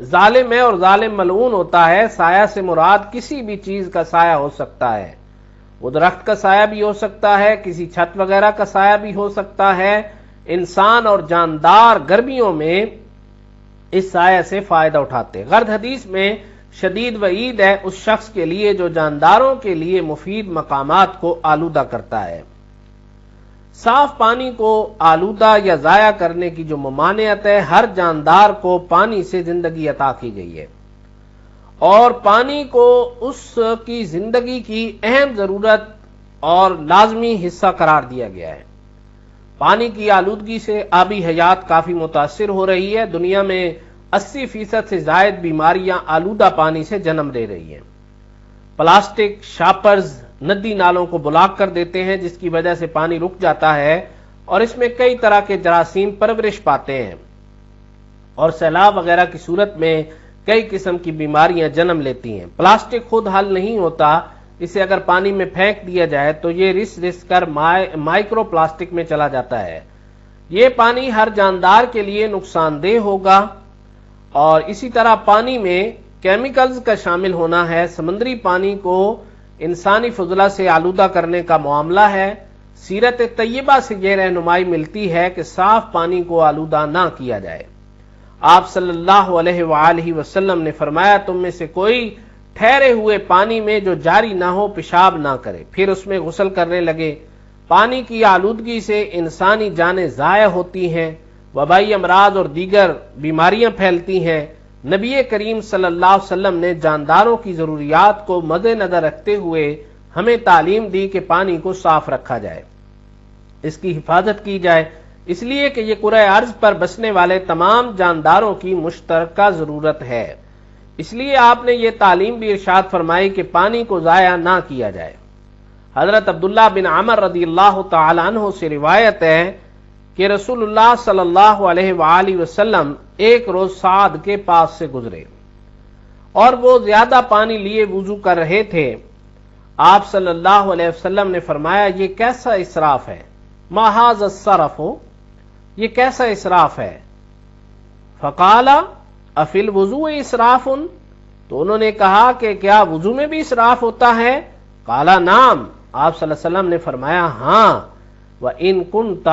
ظالم ہے اور ظالم ملعون ہوتا ہے۔ سایہ سے مراد کسی بھی چیز کا سایہ ہو سکتا ہے، وہ درخت کا سایہ بھی ہو سکتا ہے، کسی چھت وغیرہ کا سایہ بھی ہو سکتا ہے۔ انسان اور جاندار گرمیوں میں اس سایہ سے فائدہ اٹھاتے۔ غرض حدیث میں شدید وعید ہے اس شخص کے لیے جو جانداروں کے لیے مفید مقامات کو آلودہ کرتا ہے۔ صاف پانی کو آلودہ یا ضائع کرنے کی جو ممانعت ہے، ہر جاندار کو پانی سے زندگی عطا کی گئی ہے اور پانی کو اس کی زندگی کی اہم ضرورت اور لازمی حصہ قرار دیا گیا ہے۔ پانی کی آلودگی سے آبی حیات کافی متاثر ہو رہی ہے۔ دنیا میں 80% سے زائد بیماریاں آلودہ پانی سے جنم لے رہی ہیں۔ پلاسٹک شاپرز ندی نالوں کو بلاک کر دیتے ہیں، جس کی وجہ سے پانی رک جاتا ہے اور اس میں کئی طرح کے جراثیم پرورش پاتے ہیں اور سیلاب وغیرہ کی صورت میں کئی قسم کی بیماریاں جنم لیتی ہیں۔ پلاسٹک خود حل نہیں ہوتا، اسے اگر پانی میں پھینک دیا جائے تو یہ رس کر مائکرو پلاسٹک میں چلا جاتا ہے۔ یہ پانی ہر جاندار کے لیے نقصان دہ ہوگا اور اسی طرح پانی میں کیمیکلز کا شامل ہونا ہے۔ سمندری پانی کو انسانی فضلہ سے آلودہ کرنے کا معاملہ ہے۔ سیرت طیبہ سے یہ رہنمائی ملتی ہے کہ صاف پانی کو آلودہ نہ کیا جائے۔ آپ صلی اللہ علیہ وآلہ وسلم نے فرمایا، تم میں سے کوئی ٹھہرے ہوئے پانی میں جو جاری نہ ہو پیشاب نہ کرے، پھر اس میں غسل کرنے لگے۔ پانی کی آلودگی سے انسانی جانیں ضائع ہوتی ہیں، وبائی امراض اور دیگر بیماریاں پھیلتی ہیں۔ نبی کریم صلی اللہ علیہ وسلم نے جانداروں کی ضروریات کو مد نظر رکھتے ہوئے ہمیں تعلیم دی کہ پانی کو صاف رکھا جائے، اس کی حفاظت کی جائے، اس لیے کہ یہ کرۂ ارض پر بسنے والے تمام جانداروں کی مشترکہ ضرورت ہے۔ اس لیے آپ نے یہ تعلیم بھی ارشاد فرمائی کہ پانی کو ضائع نہ کیا جائے۔ حضرت عبداللہ بن عمر رضی اللہ تعالی عنہ سے روایت ہے کہ رسول اللہ صلی اللہ علیہ وآلہ وسلم ایک روز سعد کے پاس سے گزرے اور وہ زیادہ پانی لیے وضو کر رہے تھے۔ آپ صلی اللہ علیہ وسلم نے فرمایا، یہ کیسا اسراف ہے؟ ما ھذا الصرف، یہ کیسا اسراف ہے؟ فقال افی الوضوء اسراف، تو انہوں نے کہا کہ کیا وضو میں بھی اسراف ہوتا ہے؟ قال نعم، آپ صلی اللہ علیہ وسلم نے فرمایا ہاں، وَإِن كُنْتَ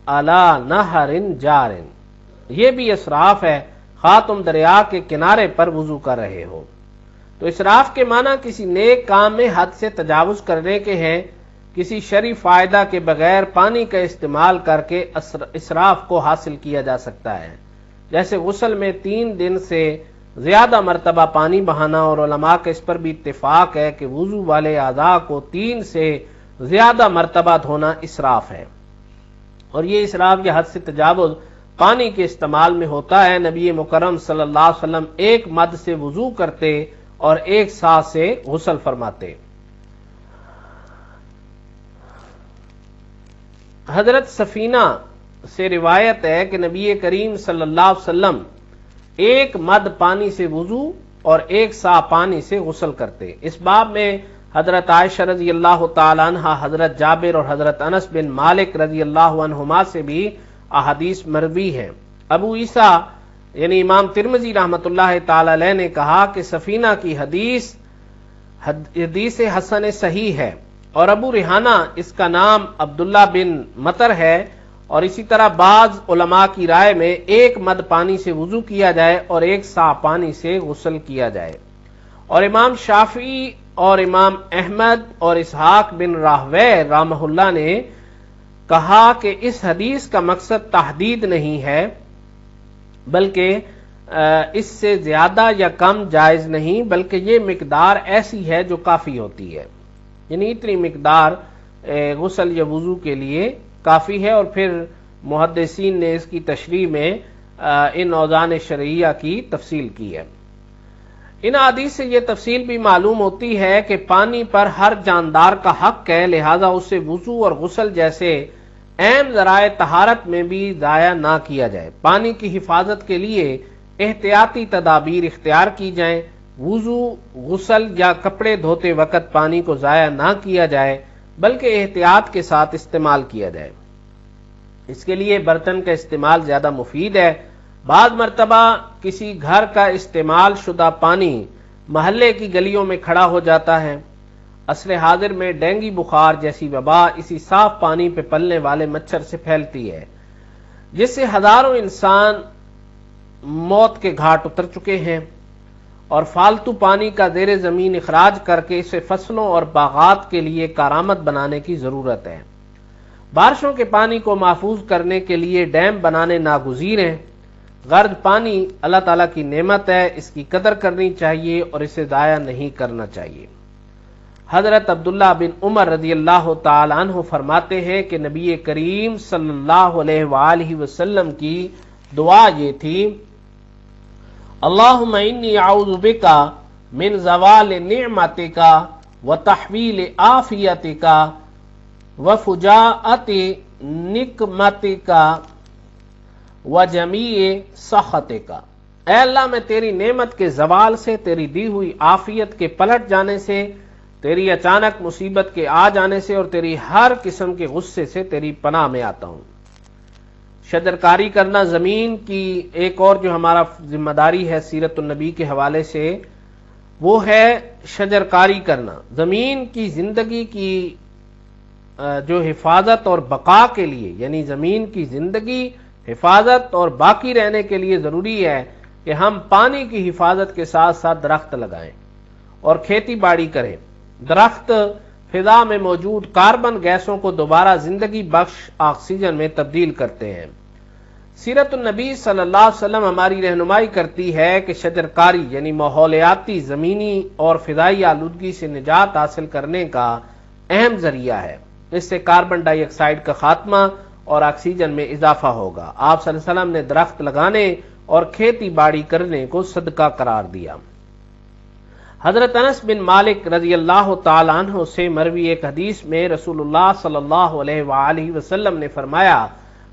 عَلَى نَهْرٍ جَارٍ، یہ بھی اسراف ہے خواہ تم دریا کے کنارے پر وضو کر رہے ہو۔ تو اسراف کے معنی کسی نیک کام میں حد سے تجاوز کرنے کے ہیں۔ کسی شرعی فائدہ کے بغیر پانی کا استعمال کر کے اسراف کو حاصل کیا جا سکتا ہے، جیسے غسل میں 3 دن سے زیادہ مرتبہ پانی بہانا، اور علماء کا اس پر بھی اتفاق ہے کہ وضو والے اعضاء کو 3 سے زیادہ مرتبہ دھونا اسراف ہے، اور یہ اسراف یا حد سے تجاوز پانی کے استعمال میں ہوتا ہے۔ نبی مکرم صلی اللہ علیہ وسلم ایک مد سے وضو کرتے اور ایک سا سے غسل فرماتے۔ حضرت سفینہ سے روایت ہے کہ نبی کریم صلی اللہ علیہ وسلم ایک مد پانی سے وضو اور ایک سا پانی سے غسل کرتے۔ اس باب میں حضرت عائشہ رضی اللہ تعالی عنہ، حضرت جابر اور حضرت انس بن مالک رضی اللہ عنہما سے بھی احادیث مروی ہیں۔ ابو عیسیٰ یعنی امام ترمذی رحمۃ اللہ تعالی علیہ نے کہا کہ سفینہ کی حدیث حسن صحیح ہے، اور ابو ریحانہ اس کا نام عبداللہ بن مطر ہے، اور اسی طرح بعض علماء کی رائے میں ایک مد پانی سے وضو کیا جائے اور ایک سا پانی سے غسل کیا جائے۔ اور امام شافعی اور امام احمد اور اسحاق بن راہوے رحمہ اللہ نے کہا کہ اس حدیث کا مقصد تحدید نہیں ہے، بلکہ اس سے زیادہ یا کم جائز نہیں، بلکہ یہ مقدار ایسی ہے جو کافی ہوتی ہے، یعنی اتنی مقدار غسل یا وضو کے لیے کافی ہے۔ اور پھر محدثین نے اس کی تشریح میں ان اوزان شرعیہ کی تفصیل کی ہے۔ ان حدیث سے یہ تفصیل بھی معلوم ہوتی ہے کہ پانی پر ہر جاندار کا حق ہے، لہذا اسے وضو اور غسل جیسے اہم ذرائع طہارت میں بھی ضائع نہ کیا جائے۔ پانی کی حفاظت کے لیے احتیاطی تدابیر اختیار کی جائیں۔ وضو، غسل یا کپڑے دھوتے وقت پانی کو ضائع نہ کیا جائے، بلکہ احتیاط کے ساتھ استعمال کیا جائے۔ اس کے لیے برتن کا استعمال زیادہ مفید ہے۔ بعض مرتبہ کسی گھر کا استعمال شدہ پانی محلے کی گلیوں میں کھڑا ہو جاتا ہے۔ عصر حاضر میں ڈینگی بخار جیسی وبا اسی صاف پانی پہ پلنے والے مچھر سے پھیلتی ہے، جس سے ہزاروں انسان موت کے گھاٹ اتر چکے ہیں، اور فالتو پانی کا زیر زمین اخراج کر کے اسے فصلوں اور باغات کے لیے کارآمد بنانے کی ضرورت ہے۔ بارشوں کے پانی کو محفوظ کرنے کے لیے ڈیم بنانے ناگزیر ہیں۔ غرض پانی اللہ تعالیٰ کی نعمت ہے، اس کی قدر کرنی چاہیے اور اسے ضائع نہیں کرنا چاہیے۔ حضرت عبداللہ بن عمر رضی اللہ تعالی عنہ فرماتے ہیں کہ نبی کریم صلی اللہ علیہ وآلہ وسلم کی دعا یہ تھی، اللہم انی اعوذ بکا من زوال نعمتک وتحویل عافیتک وفجاءت نقمتک وجمیع سخطک۔ اے اللہ، میں تیری نعمت کے زوال سے، تیری دی ہوئی عافیت کے پلٹ جانے سے، تیری اچانک مصیبت کے آ جانے سے اور تیری ہر قسم کے غصے سے تیری پناہ میں آتا ہوں۔ شجرکاری کرنا زمین کی ایک اور جو ہمارا ذمہ داری ہے سیرت النبی کے حوالے سے، وہ ہے شجرکاری کرنا۔ زمین کی زندگی کی جو حفاظت اور بقا کے لیے، یعنی زمین کی زندگی، حفاظت اور باقی رہنے کے لیے ضروری ہے کہ ہم پانی کی حفاظت کے ساتھ ساتھ درخت لگائیں اور کھیتی باڑی کریں۔ درخت فضا میں موجود کاربن گیسوں کو دوبارہ زندگی بخش آکسیجن میں تبدیل کرتے ہیں۔ سیرت النبی صلی اللہ علیہ وسلم ہماری رہنمائی کرتی ہے کہ شجرکاری یعنی ماحولیاتی، زمینی اور فضائی آلودگی سے نجات حاصل کرنے کا اہم ذریعہ ہے۔ اس سے کاربن ڈائی آکسائیڈ کا خاتمہ اور آکسیجن میں اضافہ ہوگا۔ آپ صلی اللہ علیہ وسلم نے درخت لگانے اور کھیتی باڑی کرنے کو صدقہ قرار دیا۔ حضرت انس بن مالک رضی اللہ تعالی عنہ سے مروی ایک حدیث میں رسول اللہ صلی اللہ علیہ وآلہ وسلم نے فرمایا،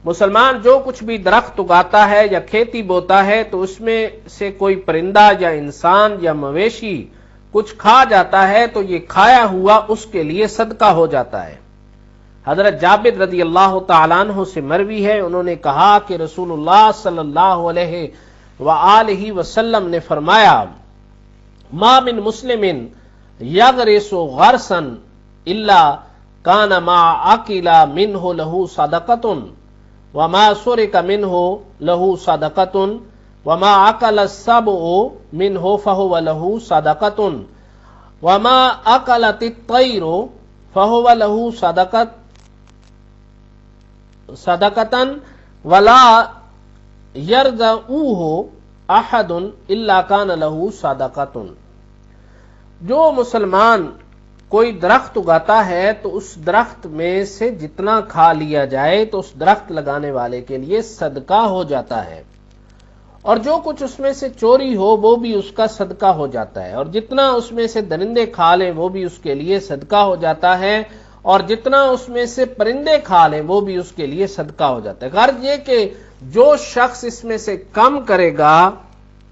مسلمان جو کچھ بھی درخت اگاتا ہے یا کھیتی بوتا ہے تو اس میں سے کوئی پرندہ یا انسان یا مویشی کچھ کھا جاتا ہے تو یہ کھایا ہوا اس کے لیے صدقہ ہو جاتا ہے۔ حضرت جابر رضی اللہ تعالیٰ عنہ سے مروی ہے، انہوں نے کہا کہ رسول اللہ صلی اللہ علیہ وآلہ وسلم نے فرمایا، ما من مسلم یغرس غرسا الا کان ما اکل منہ لہ صدقۃ وما سرق منہ لہ صدقۃ وما اکل السبع منہ فہو لہ صدقۃ وما اکلت الطیر فہو لہ صدقۃ ولا یرزقہ احد الا کان لہ صدقۃ۔ جو مسلمان کوئی درخت اگاتا ہے تو اس درخت میں سے جتنا کھا لیا جائے تو اس درخت لگانے والے کے لیے صدقہ ہو جاتا ہے، اور جو کچھ اس میں سے چوری ہو وہ بھی اس کا صدقہ ہو جاتا ہے، اور جتنا اس میں سے درندے کھا لیں وہ بھی اس کے لیے صدقہ ہو جاتا ہے، اور جتنا اس میں سے پرندے کھا لیں وہ بھی اس کے لیے صدقہ ہو جاتا ہے۔ غرض یہ کہ جو شخص اس میں سے کم کرے گا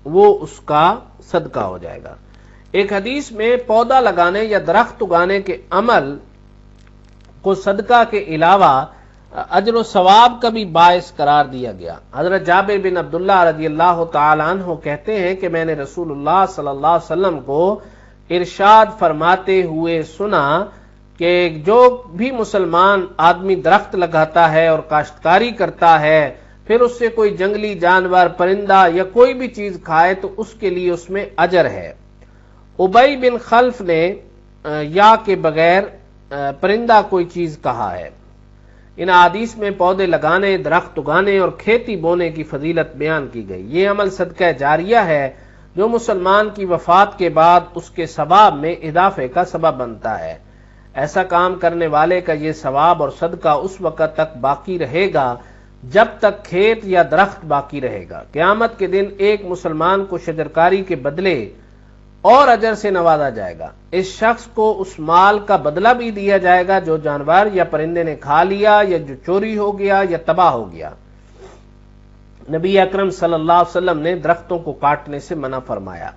وہ اس کا صدقہ ہو جائے گا۔ ایک حدیث میں پودا لگانے یا درخت اگانے کے عمل کو صدقہ کے علاوہ اجر و ثواب کا بھی باعث قرار دیا گیا۔ حضرت جابر بن عبداللہ رضی اللہ تعالی عنہ کہتے ہیں کہ میں نے رسول اللہ صلی اللہ علیہ وسلم کو ارشاد فرماتے ہوئے سنا کہ جو بھی مسلمان آدمی درخت لگاتا ہے اور کاشتکاری کرتا ہے، پھر اس سے کوئی جنگلی جانور، پرندہ یا کوئی بھی چیز کھائے تو اس کے لیے اس میں اجر ہے۔ ابی بن خلف نے یا کے بغیر پرندہ کوئی چیز کہا ہے۔ ان احادیث میں پودے لگانے، درخت اگانے اور کھیتی بونے کی فضیلت بیان کی گئی۔ یہ عمل صدقہ جاریہ ہے جو مسلمان کی وفات کے بعد اس کے ثواب میں اضافے کا سبب بنتا ہے۔ ایسا کام کرنے والے کا یہ ثواب اور صدقہ اس وقت تک باقی رہے گا جب تک کھیت یا درخت باقی رہے گا۔ قیامت کے دن ایک مسلمان کو شجرکاری کے بدلے اور اجر سے نوازا جائے گا۔ اس شخص کو اس مال کا بدلہ بھی دیا جائے گا جو جانور یا پرندے نے کھا لیا یا جو چوری ہو گیا یا تباہ ہو گیا۔ نبی اکرم صلی اللہ علیہ وسلم نے درختوں کو کاٹنے سے منع فرمایا۔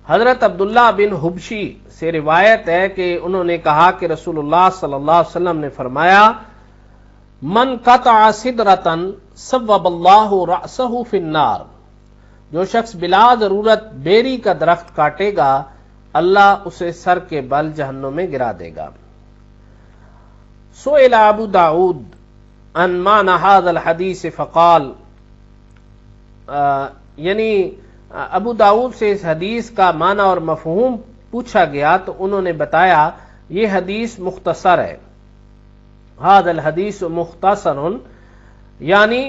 حضرت عبداللہ بن حبشی سے روایت ہے کہ انہوں نے کہا کہ رسول اللہ صلی اللہ علیہ وسلم نے فرمایا، من قطع صدرۃ صوب اللہ رأسہ فی النار، جو شخص بلا ضرورت بیری کا درخت کاٹے گا اللہ اسے سر کے بل جہنم میں گرا دے گا۔ سئل ابو داؤد عن معنی ھذا الحدیث فقال، یعنی ابو داؤد سے اس حدیث کا معنی اور مفہوم پوچھا گیا تو انہوں نے بتایا یہ حدیث مختصر ہے۔ ھذا الحدیث مختصر یعنی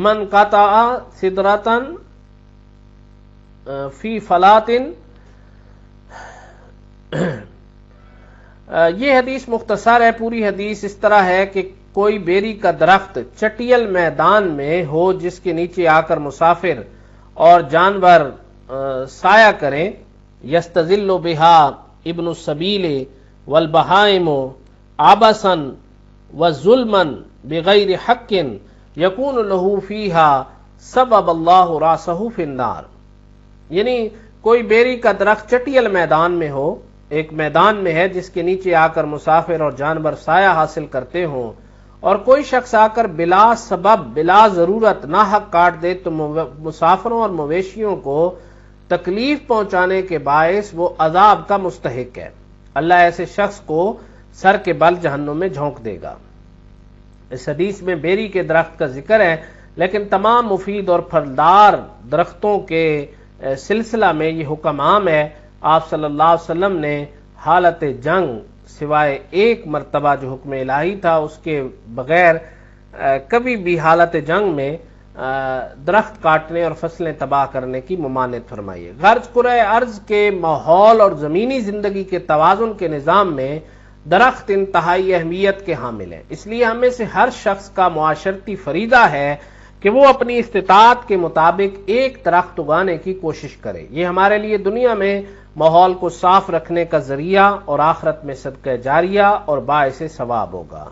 من قطع سدرۃ فی فلاۃ، یہ حدیث مختصر ہے۔ پوری حدیث اس طرح ہے کہ کوئی بیری کا درخت چٹیل میدان میں ہو جس کے نیچے آ کر مسافر اور جانور سایہ کریں، یستظل بہا ابن السبیل والبہائم عبثا وظلما بغیر حق یکون له فیہا سبب اللہ راسہ فی النار، یعنی کوئی بیری کا درخت چٹیل میدان میں ہو، ایک میدان میں ہے جس کے نیچے آ کر مسافر اور جانور سایہ حاصل کرتے ہوں، اور کوئی شخص آ کر بلا سبب بلا ضرورت ناحق کاٹ دے تو مسافروں اور مویشیوں کو تکلیف پہنچانے کے باعث وہ عذاب کا مستحق ہے، اللہ ایسے شخص کو سر کے بل جہنم میں جھونک دے گا۔ اس حدیث میں بیری کے درخت کا ذکر ہے، لیکن تمام مفید اور پھلدار درختوں کے سلسلہ میں یہ حکم عام ہے۔ آپ صلی اللہ علیہ وسلم نے حالت جنگ سوائے ایک مرتبہ جو حکم الہی تھا اس کے بغیر کبھی بھی حالت جنگ میں درخت کاٹنے اور فصلیں تباہ کرنے کی ممانعت فرمائی ہے۔ غرض کرۂ ارض کے ماحول اور زمینی زندگی کے توازن کے نظام میں درخت انتہائی اہمیت کے حامل ہیں، اس لیے ہم میں سے ہر شخص کا معاشرتی فریضہ ہے کہ وہ اپنی استطاعت کے مطابق ایک درخت اگانے کی کوشش کرے۔ یہ ہمارے لیے دنیا میں ماحول کو صاف رکھنے کا ذریعہ اور آخرت میں صدقہ جاریہ اور باعث ثواب ہوگا۔